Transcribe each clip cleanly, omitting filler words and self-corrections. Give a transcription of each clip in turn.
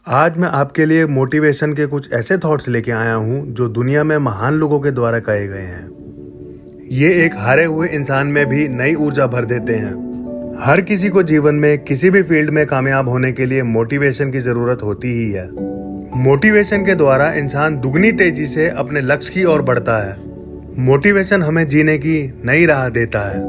आज मैं आपके लिए मोटिवेशन के कुछ ऐसे थॉट्स लेके आया हूँ जो दुनिया में महान लोगों के द्वारा कहे गए हैं। ये एक हारे हुए इंसान में भी नई ऊर्जा भर देते हैं। हर किसी को जीवन में किसी भी फील्ड में कामयाब होने के लिए मोटिवेशन की जरूरत होती ही है। मोटिवेशन के द्वारा इंसान दुगनी तेजी से अपने लक्ष्य की ओर बढ़ता है। मोटिवेशन हमें जीने की नई राह देता है।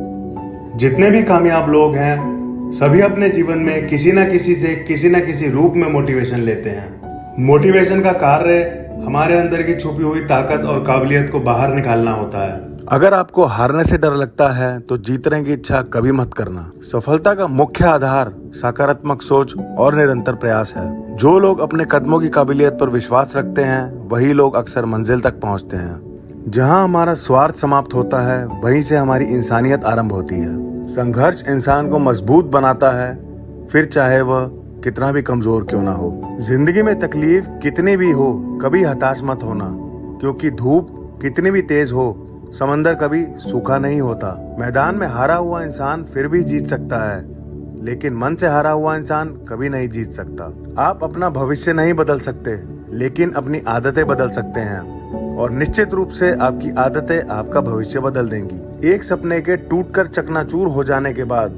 जितने भी कामयाब लोग हैं सभी अपने जीवन में किसी न किसी से किसी न किसी रूप में मोटिवेशन लेते हैं। मोटिवेशन का कार्य हमारे अंदर की छुपी हुई ताकत और काबिलियत को बाहर निकालना होता है। अगर आपको हारने से डर लगता है तो जीतने की इच्छा कभी मत करना। सफलता का मुख्य आधार सकारात्मक सोच और निरंतर प्रयास है। जो लोग अपने कदमों की काबिलियत पर विश्वास रखते हैं वही लोग अक्सर मंजिल तक पहुंचते हैं। जहां हमारा स्वार्थ समाप्त होता है वहीं से हमारी इंसानियत आरंभ होती है। संघर्ष इंसान को मजबूत बनाता है, फिर चाहे वह कितना भी कमजोर क्यों ना हो। जिंदगी में तकलीफ कितनी भी हो कभी हताश मत होना, क्योंकि धूप कितनी भी तेज हो समंदर कभी सूखा नहीं होता। मैदान में हारा हुआ इंसान फिर भी जीत सकता है, लेकिन मन से हारा हुआ इंसान कभी नहीं जीत सकता। आप अपना भविष्य नहीं बदल सकते, लेकिन अपनी आदतें बदल सकते हैं, और निश्चित रूप से आपकी आदतें आपका भविष्य बदल देंगी। एक सपने के टूटकर चकनाचूर हो जाने के बाद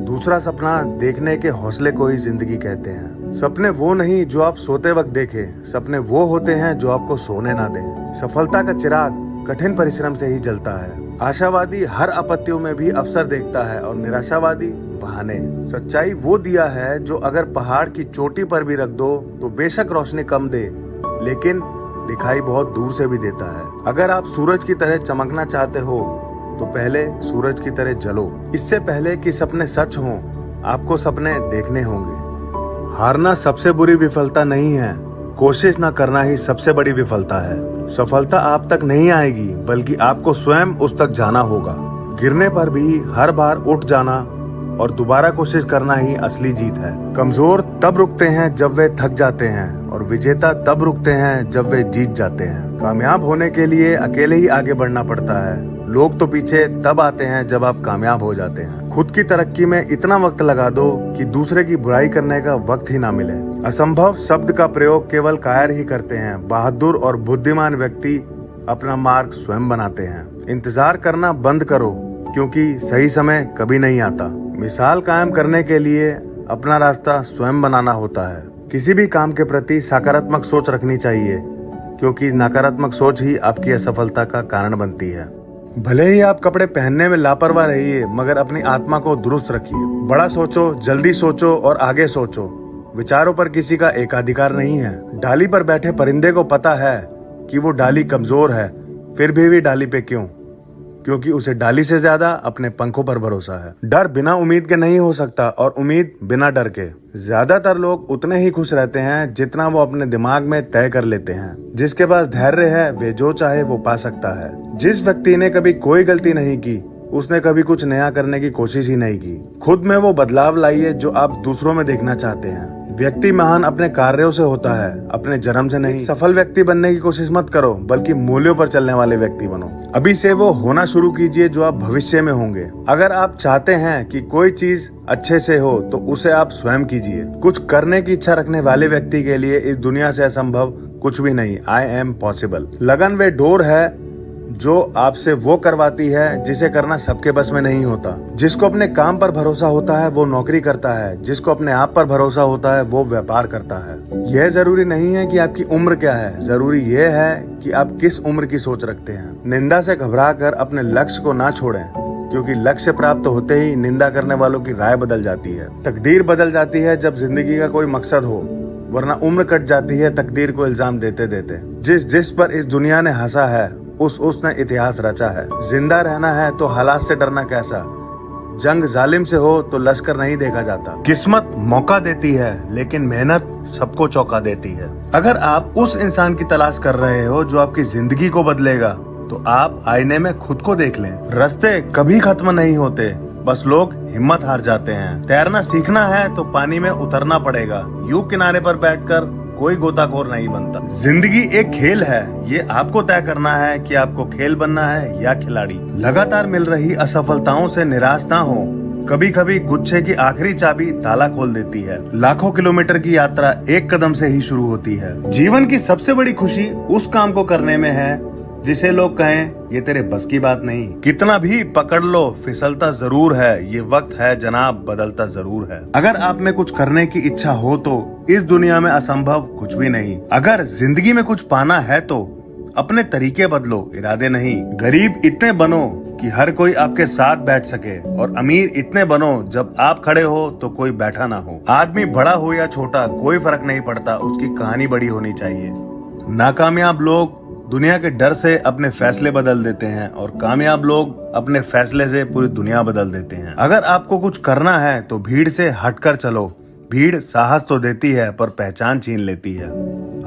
दूसरा सपना देखने के हौसले को ही जिंदगी कहते हैं। सपने वो नहीं जो आप सोते वक्त देखें, सपने वो होते हैं जो आपको सोने ना दें। सफलता का चिराग कठिन परिश्रम से ही जलता है। आशावादी हर आपत्तियों में भी अवसर देखता है और निराशावादी बहाने। सच्चाई वो दिया है जो अगर पहाड़ की चोटी पर भी रख दो तो बेशक रोशनी कम दे, लेकिन दिखाई बहुत दूर से भी देता है। अगर आप सूरज की तरह चमकना चाहते हो तो पहले सूरज की तरह जलो। इससे पहले कि सपने सच हों, आपको सपने देखने होंगे। हारना सबसे बुरी विफलता नहीं है, कोशिश न करना ही सबसे बड़ी विफलता है। सफलता आप तक नहीं आएगी, बल्कि आपको स्वयं उस तक जाना होगा। गिरने पर भी हर बार उठ जाना और दोबारा कोशिश करना ही असली जीत है। कमजोर तब रुकते हैं जब वे थक जाते हैं, और विजेता तब रुकते हैं जब वे जीत जाते हैं। कामयाब होने के लिए अकेले ही आगे बढ़ना पड़ता है। लोग तो पीछे तब आते हैं जब आप कामयाब हो जाते हैं। खुद की तरक्की में इतना वक्त लगा दो कि दूसरे की बुराई करने का वक्त ही ना मिले। असंभव शब्द का प्रयोग केवल कायर ही करते हैं। बहादुर और बुद्धिमान व्यक्ति अपना मार्ग स्वयं बनाते हैं। इंतजार करना बंद करो, क्योंकि सही समय कभी नहीं आता। मिसाल कायम करने के लिए अपना रास्ता स्वयं बनाना होता है। किसी भी काम के प्रति सकारात्मक सोच रखनी चाहिए, क्योंकि नकारात्मक सोच ही आपकी असफलता का कारण बनती है। भले ही आप कपड़े पहनने में लापरवाह रहिए, मगर अपनी आत्मा को दुरुस्त रखिए। बड़ा सोचो, जल्दी सोचो और आगे सोचो। विचारों पर किसी का एकाधिकार नहीं है। डाली पर बैठे परिंदे को पता है कि वो डाली कमजोर है, फिर भी डाली पे क्यों? क्योंकि उसे डाली से ज्यादा अपने पंखों पर भरोसा है। डर बिना उम्मीद के नहीं हो सकता, और उम्मीद बिना डर के। ज्यादातर लोग उतने ही खुश रहते हैं जितना वो अपने दिमाग में तय कर लेते हैं। जिसके पास धैर्य है वे जो चाहे वो पा सकता है। जिस व्यक्ति ने कभी कोई गलती नहीं की उसने कभी कुछ नया करने की कोशिश ही नहीं की। खुद में वो बदलाव लाइए जो आप दूसरों में देखना चाहते हैं। व्यक्ति महान अपने कार्यों से होता है, अपने जन्म से नहीं। सफल व्यक्ति बनने की कोशिश मत करो, बल्कि मूल्यों पर चलने वाले व्यक्ति बनो। अभी से वो होना शुरू कीजिए जो आप भविष्य में होंगे। अगर आप चाहते हैं कि कोई चीज अच्छे से हो तो उसे आप स्वयं कीजिए। कुछ करने की इच्छा रखने वाले व्यक्ति के लिए इस दुनिया से असंभव कुछ भी नहीं। I am possible. लगन वे डोर है जो आपसे वो करवाती है जिसे करना सबके बस में नहीं होता। जिसको अपने काम पर भरोसा होता है वो नौकरी करता है, जिसको अपने आप पर भरोसा होता है वो व्यापार करता है। यह जरूरी नहीं है कि आपकी उम्र क्या है, जरूरी यह है कि आप किस उम्र की सोच रखते हैं। निंदा से घबराकर अपने लक्ष्य को ना छोड़ें, क्योंकि लक्ष्य प्राप्त होते ही निंदा करने वालों की राय बदल जाती है। तकदीर बदल जाती है जब जिंदगी का कोई मकसद हो, वरना उम्र कट जाती है तकदीर को इल्जाम देते देते। जिस पर इस दुनिया ने हंसा है उसने इतिहास रचा है। जिंदा रहना है तो हालात से डरना कैसा? जंग जालिम से हो तो लश्कर नहीं देखा जाता। किस्मत मौका देती है, लेकिन मेहनत सबको चौंका देती है। अगर आप उस इंसान की तलाश कर रहे हो जो आपकी जिंदगी को बदलेगा, तो आप आईने में खुद को देख लें। रास्ते कभी खत्म नहीं होते, बस लोग हिम्मत हार जाते हैं। तैरना सीखना है तो पानी में उतरना पड़ेगा। यूं किनारे पर बैठकर कोई गोताखोर नहीं बनता। जिंदगी एक खेल है, ये आपको तय करना है कि आपको खेल बनना है या खिलाड़ी। लगातार मिल रही असफलताओं से निराश ना हो, कभी कभी गुच्छे की आखिरी चाबी ताला खोल देती है। लाखों किलोमीटर की यात्रा एक कदम से ही शुरू होती है। जीवन की सबसे बड़ी खुशी उस काम को करने में है जिसे लोग कहें ये तेरे बस की बात नहीं। कितना भी पकड़ लो फिसलता जरूर है, ये वक्त है जनाब बदलता जरूर है। अगर आप में कुछ करने की इच्छा हो तो इस दुनिया में असंभव कुछ भी नहीं। अगर जिंदगी में कुछ पाना है तो अपने तरीके बदलो, इरादे नहीं। गरीब इतने बनो कि हर कोई आपके साथ बैठ सके, और अमीर इतने बनो जब आप खड़े हो तो कोई बैठा ना हो। आदमी बड़ा हो या छोटा कोई फर्क नहीं पड़ता, उसकी कहानी बड़ी होनी चाहिए। नाकामयाब लोग दुनिया के डर से अपने फैसले बदल देते हैं और कामयाब लोग अपने फैसले से पूरी दुनिया बदल देते हैं। अगर आपको कुछ करना है तो भीड़ से हटकर चलो। भीड़ साहस तो देती है पर पहचान छीन लेती है।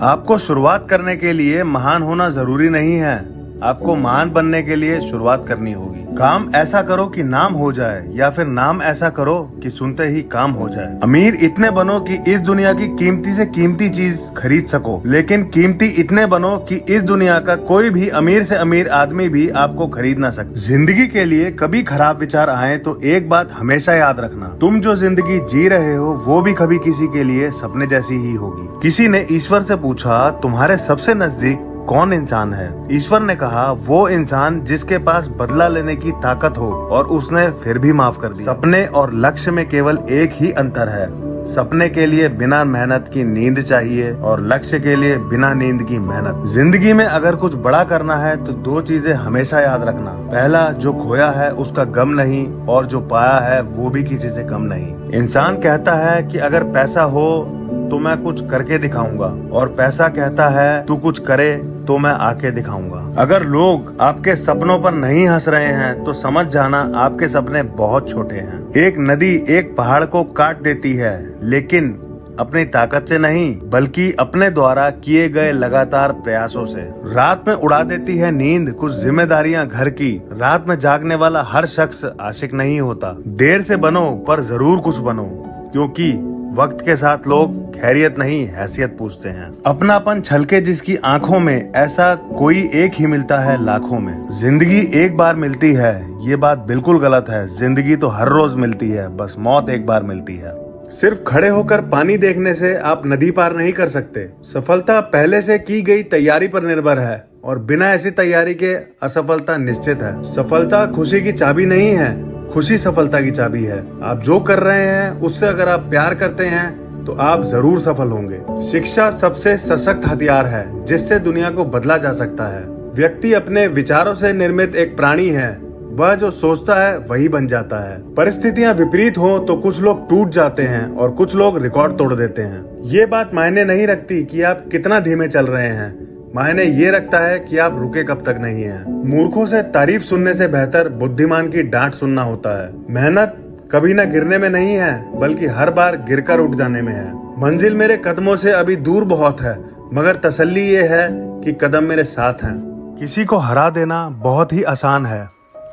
आपको शुरुआत करने के लिए महान होना जरूरी नहीं है, आपको महान बनने के लिए शुरुआत करनी होगी। काम ऐसा करो कि नाम हो जाए, या फिर नाम ऐसा करो कि सुनते ही काम हो जाए। अमीर इतने बनो कि इस दुनिया की कीमती से कीमती चीज खरीद सको, लेकिन कीमती इतने बनो कि इस दुनिया का कोई भी अमीर से अमीर आदमी भी आपको खरीद ना सके। जिंदगी के लिए कभी खराब विचार आए तो एक बात हमेशा याद रखना, तुम जो जिंदगी जी रहे हो वो भी कभी किसी के लिए सपने जैसी ही होगी। किसी ने ईश्वर से पूछा, तुम्हारे सबसे नजदीक कौन इंसान है? ईश्वर ने कहा, वो इंसान जिसके पास बदला लेने की ताकत हो और उसने फिर भी माफ कर दिया। सपने और लक्ष्य में केवल एक ही अंतर है, सपने के लिए बिना मेहनत की नींद चाहिए और लक्ष्य के लिए बिना नींद की मेहनत। जिंदगी में अगर कुछ बड़ा करना है तो दो चीजें हमेशा याद रखना। पहला, जो खोया है उसका गम नहीं, और जो पाया है वो भी किसी से कम नहीं। इंसान कहता है कि अगर पैसा हो तो मैं कुछ करके दिखाऊंगा, और पैसा कहता है तू कुछ करे तो मैं आके दिखाऊंगा। अगर लोग आपके सपनों पर नहीं हंस रहे हैं तो समझ जाना आपके सपने बहुत छोटे हैं। एक नदी एक पहाड़ को काट देती है, लेकिन अपनी ताकत से नहीं बल्कि अपने द्वारा किए गए लगातार प्रयासों से। रात में उड़ा देती है नींद कुछ जिम्मेदारियां घर की। रात में जागने वाला हर शख्स आशिक नहीं होता। देर से बनो पर जरूर कुछ बनो, क्योंकि वक्त के साथ लोग खैरियत नहीं हैसियत पूछते हैं। अपनापन छलके जिसकी आंखों में, ऐसा कोई एक ही मिलता है लाखों में। जिंदगी एक बार मिलती है, ये बात बिल्कुल गलत है। जिंदगी तो हर रोज मिलती है, बस मौत एक बार मिलती है। सिर्फ खड़े होकर पानी देखने से आप नदी पार नहीं कर सकते। सफलता पहले से की गई तैयारी पर निर्भर है, और बिना ऐसी तैयारी के असफलता निश्चित है। सफलता खुशी की चाबी नहीं है, खुशी सफलता की चाबी है। आप जो कर रहे हैं उससे अगर आप प्यार करते हैं तो आप जरूर सफल होंगे। शिक्षा सबसे सशक्त हथियार है जिससे दुनिया को बदला जा सकता है। व्यक्ति अपने विचारों से निर्मित एक प्राणी है, वह जो सोचता है वही बन जाता है। परिस्थितियां विपरीत हो तो कुछ लोग टूट जाते हैं और कुछ लोग रिकॉर्ड तोड़ देते हैं। ये बात मायने नहीं रखती कि आप कितना धीमे चल रहे हैं, मायने ये रखता है कि आप रुके कब तक नहीं हैं। मूर्खों से तारीफ सुनने से बेहतर बुद्धिमान की डांट सुनना होता है। मेहनत कभी ना गिरने में नहीं है, बल्कि हर बार गिरकर उठ जाने में है। मंजिल मेरे कदमों से अभी दूर बहुत है, मगर तसल्ली ये है कि कदम मेरे साथ हैं। किसी को हरा देना बहुत ही आसान है,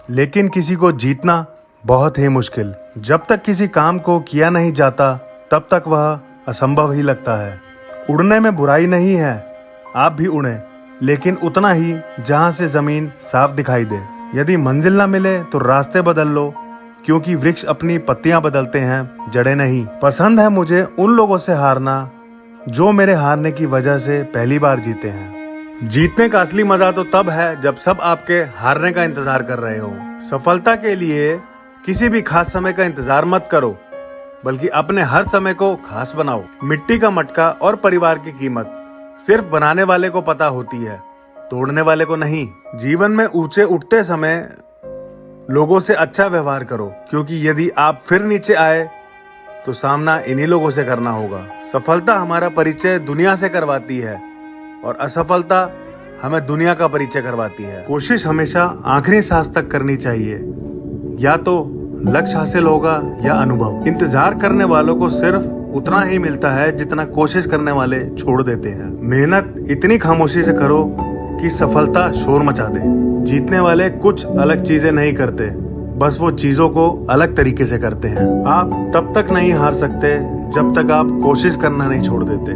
लेकिन किसी को जीतना बहुत ही मुश्किल। जब तक किसी काम को किया नहीं जाता तब तक वह असंभव ही लगता है। उड़ने में बुराई नहीं है, आप भी उड़ें, लेकिन उतना ही जहां से जमीन साफ दिखाई दे। यदि मंजिल ना मिले तो रास्ते बदल लो, क्योंकि वृक्ष अपनी पत्तियां बदलते हैं, जड़ें नहीं। पसंद है मुझे उन लोगों से हारना जो मेरे हारने की वजह से पहली बार जीते हैं। जीतने का असली मजा तो तब है जब सब आपके हारने का इंतजार कर रहे हो। सफलता के लिए किसी भी खास समय का इंतजार मत करो, बल्कि अपने हर समय को खास बनाओ। मिट्टी का मटका और परिवार की कीमत सिर्फ बनाने वाले को पता होती है, तोड़ने वाले को नहीं। जीवन में ऊंचे उठते समय लोगों से अच्छा व्यवहार करो, क्योंकि यदि आप फिर नीचे आए तो सामना इन्हीं लोगों से करना होगा। सफलता हमारा परिचय दुनिया से करवाती है और असफलता हमें दुनिया का परिचय करवाती है। कोशिश हमेशा आखिरी सांस तक करनी चाहिए, या तो लक्ष्य हासिल होगा या अनुभव। इंतजार करने वालों को सिर्फ उतना ही मिलता है जितना कोशिश करने वाले छोड़ देते हैं। मेहनत इतनी खामोशी से करो कि सफलता शोर मचा दे। जीतने वाले कुछ अलग चीजें नहीं करते, बस वो चीजों को अलग तरीके से करते हैं। आप तब तक नहीं हार सकते जब तक आप कोशिश करना नहीं छोड़ देते।